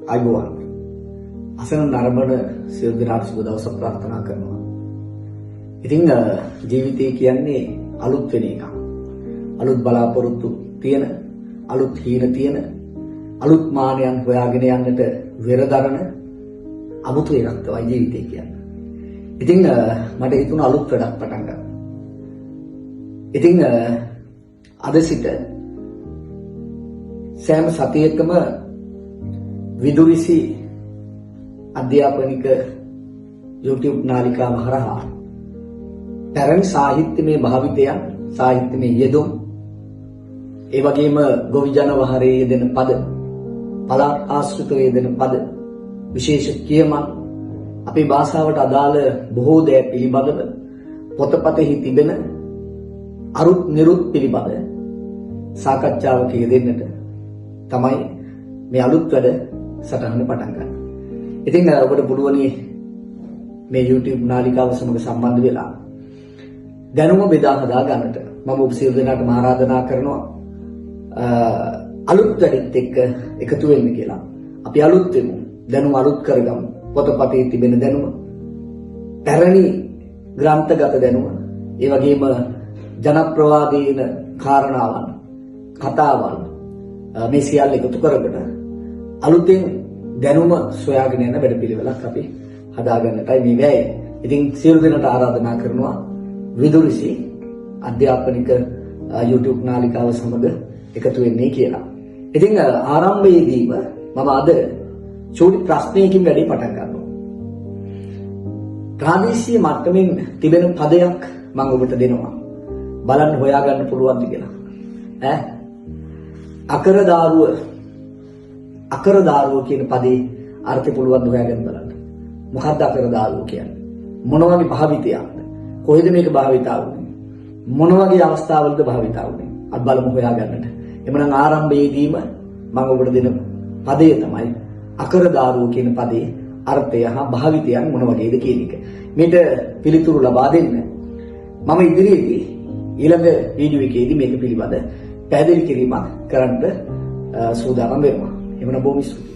අයිබෝවන් අසන නරඹන සියලු දෙනාට සුබ දවසක් ප්‍රාර්ථනා කරනවා. ඉතින් ජීවිතය කියන්නේ අලුත් වෙන එකක්. අලුත් බලාපොරොත්තු තියෙන, අලුත් හීන තියෙන, අලුත් මානයන් හොයාගෙන යන්නට වෙරදරන අමුතු එකක් තමයි ජීවිතය කියන්නේ. ඉතින් මට හිතුණා අලුත් වැඩක් පටන් ගන්න. ඉතින් අද සිට සෑම සතියකම විදුලිසි අධ්‍යාපනික YouTube නාලිකාව හරහා පැරණි සාහිත්‍යමය භාවිතයන්, සාහිත්‍යමය යෙදුම්, ඒ වගේම ගොවි ජනවහරේ යෙදෙන පද, පළාත් ආශ්‍රිතව යෙදෙන පද, විශේෂ කියමන්, අපේ භාෂාවට අදාළ බොහෝ දෑ පිළිබඳව පොතපතෙහි තිබෙන අරුත් නිරුත් පිළිබඳ සාකච්ඡාවක යෙදෙන්නට තමයි මේ අලුත් වැඩ සටහන පටන් ගන්න. ඉතින් ඔබට පුළුවන් මේ YouTube නාලිකාව සමග සම්බන්ධ වෙලා දැනුම බෙදා හදා ගන්නට මම ඔබ සියලු දෙනාටම ආරාධනා කරනවා අලුත් වැඩිත් එක්ක එකතු වෙන්න කියලා. අපි අලුත් වෙමු. දැනුම අලුත් කරගමු. පොතපතේ තිබෙන දැනුම, පැරණි ග්‍රන්ථගත දැනුම, ඒ වගේම ජනප්‍රවාදීන කාරණාවන්, කතාවන් මේ සියල්ල එකතු කරගෙන අලුතෙන් දැනුම සොයාගෙන යන වැඩපිළිවෙලක් අපි හදාගන්නටයි මේ වැය. ඉතින් සියලු දෙනාට ආරාධනා කරනවා විදුලිසි අධ්‍යාපනික YouTube නාලිකාව සමග එකතු වෙන්නේ කියලා. ඉතින් ආරම්භයේදීම මම අද චූටි ප්‍රශ්නයකින් වැඩේ පටන් ගන්නවා. ප්‍රාදේශීය මට්ටමින් තිබෙන පදයක් මම ඔබට දෙනවා. බලන්න හොයාගන්න පුළුවන්ද කියලා. අකරදාරුව කියන පදේ අර්ථය පුළුවන් හොයාගන්න බලන්න. මොකක්ද අකරදාරුව කියන්නේ? මොන වගේ භාවිතයක්ද? කොහෙද මේක භාවිතා වුනේ? මොන වගේ අවස්ථාවලද භාවිතා වුනේ? අත් බලමු හොයාගන්නට. එමනම් ආරම්භයේදීම මම ඔබට දෙන පදය තමයි අකරදාරුව කියන පදේ අර්ථය හා භාවිතයන් මොන වගේද කියන එක. මේට පිළිතුරු ලබා දෙන්න මම ඉදිරියේදී ඊළඟ වීඩියෝ එකේදී මේක පිළිබඳ පැහැදිලි කිරීමක් කරන්න සූදානම් වෙනවා. එවන බොහොම ස්තුතියි.